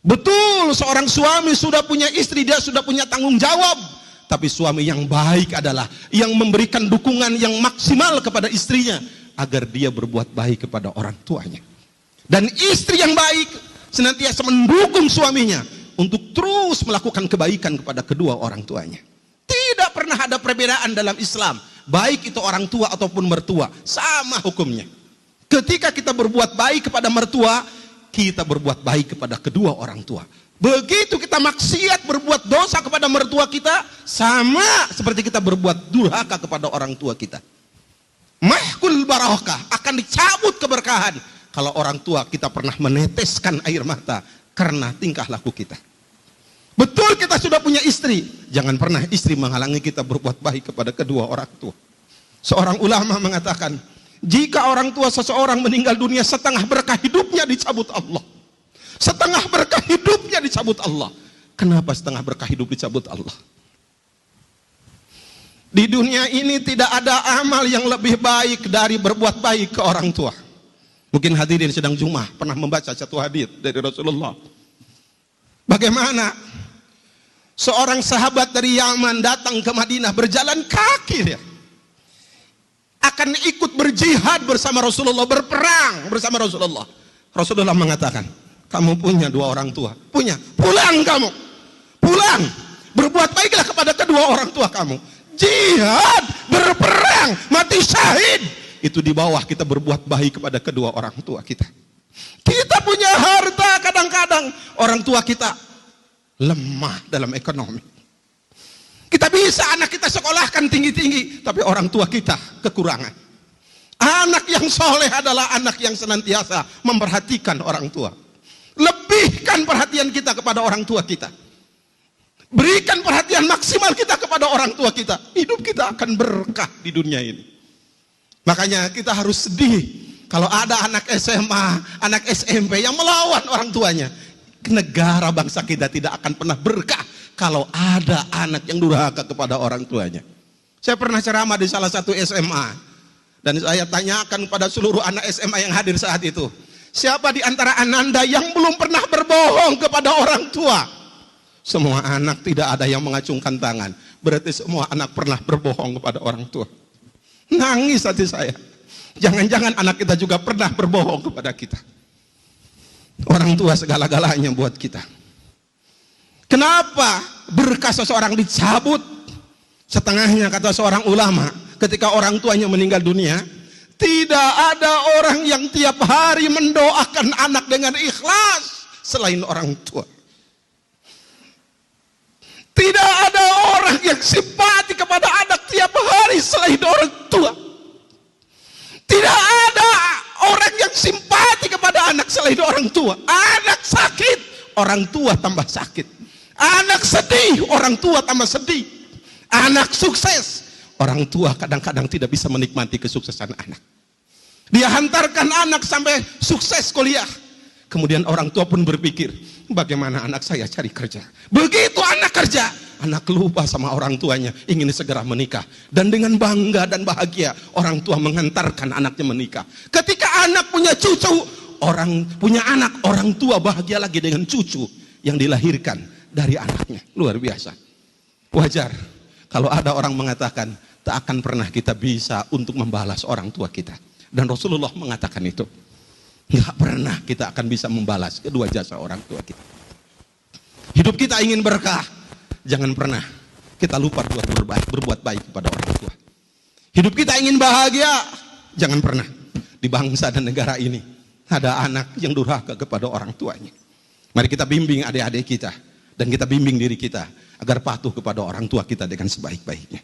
Betul, seorang suami sudah punya istri, dia sudah punya tanggung jawab. Tapi suami yang baik adalah yang memberikan dukungan yang maksimal kepada istrinya agar dia berbuat baik kepada orang tuanya. Dan istri yang baik senantiasa mendukung suaminya untuk terus melakukan kebaikan kepada kedua orang tuanya. Tidak pernah ada perbedaan dalam Islam, baik itu orang tua ataupun mertua, sama hukumnya. Ketika kita berbuat baik kepada mertua, kita berbuat baik kepada kedua orang tua. Begitu kita maksiat berbuat dosa kepada mertua kita, sama seperti kita berbuat durhaka kepada orang tua kita. Mahkul barakah, akan dicabut keberkahan kalau orang tua kita pernah meneteskan air mata karena tingkah laku kita. Betul, kita sudah punya istri, jangan pernah istri menghalangi kita berbuat baik kepada kedua orang tua. Seorang ulama mengatakan, jika orang tua seseorang meninggal dunia, setengah berkah hidupnya dicabut Allah. Setengah berkah hidupnya dicabut Allah. Kenapa setengah berkah hidup dicabut Allah? Di dunia ini tidak ada amal yang lebih baik dari berbuat baik ke orang tua. Mungkin hadirin sedang Jumat pernah membaca satu hadis dari Rasulullah. Bagaimana seorang sahabat dari Yaman datang ke Madinah berjalan kaki dia. Akan ikut berjihad bersama Rasulullah, berperang bersama Rasulullah. Rasulullah mengatakan, kamu punya dua orang tua, punya, pulang kamu, pulang, berbuat baiklah kepada kedua orang tua kamu. Jihad, berperang, mati syahid, itu di bawah kita berbuat baik kepada kedua orang tua kita. Kita punya harta, kadang-kadang orang tua kita lemah dalam ekonomi. Kita bisa anak kita sekolahkan tinggi-tinggi, tapi orang tua kita kekurangan. Anak yang soleh adalah anak yang senantiasa memperhatikan orang tua. Lebihkan perhatian kita kepada orang tua kita. Berikan perhatian maksimal kita kepada orang tua kita. Hidup kita akan berkah di dunia ini. Makanya kita harus sedih kalau ada anak SMA, anak SMP yang melawan orang tuanya. Negara bangsa kita tidak akan pernah berkah kalau ada anak yang durhaka kepada orang tuanya. Saya pernah ceramah di salah satu SMA dan saya tanyakan pada seluruh anak SMA yang hadir saat itu, siapa di antara Ananda yang belum pernah berbohong kepada orang tua? Semua anak, tidak ada yang mengacungkan tangan. Berarti semua anak pernah berbohong kepada orang tua. Nangis hati saya. Jangan-jangan anak kita juga pernah berbohong kepada kita. Orang tua segala-galanya buat kita. Kenapa berkah seseorang dicabut? Setengahnya kata seorang ulama, ketika orang tuanya meninggal dunia, tidak ada orang yang tiap hari mendoakan anak dengan ikhlas selain orang tua. Tidak ada orang yang simpati kepada anak tiap hari selain orang tua. Tidak ada orang yang simpati kepada anak selain orang tua. Anak sakit, orang tua tambah sakit. Anak sedih, orang tua tambah sedih. Anak sukses, orang tua kadang-kadang tidak bisa menikmati kesuksesan anak. Dia hantarkan anak sampai sukses kuliah. Kemudian orang tua pun berpikir, bagaimana anak saya cari kerja. Begitu anak kerja, anak lupa sama orang tuanya, ingin segera menikah. Dan dengan bangga dan bahagia, orang tua mengantarkan anaknya menikah. Ketika anak punya cucu, orang tua bahagia lagi dengan cucu yang dilahirkan dari anaknya. Luar biasa. Wajar kalau ada orang mengatakan tak akan pernah kita bisa untuk membalas orang tua kita. Dan Rasulullah mengatakan itu. Nggak pernah kita akan bisa membalas kedua jasa orang tua kita. Hidup kita ingin berkah, jangan pernah kita lupa berbuat baik kepada orang tua. Hidup kita ingin bahagia, jangan pernah di bangsa dan negara ini ada anak yang durhaka kepada orang tuanya. Mari kita bimbing adik-adik kita dan kita bimbing diri kita agar patuh kepada orang tua kita dengan sebaik-baiknya.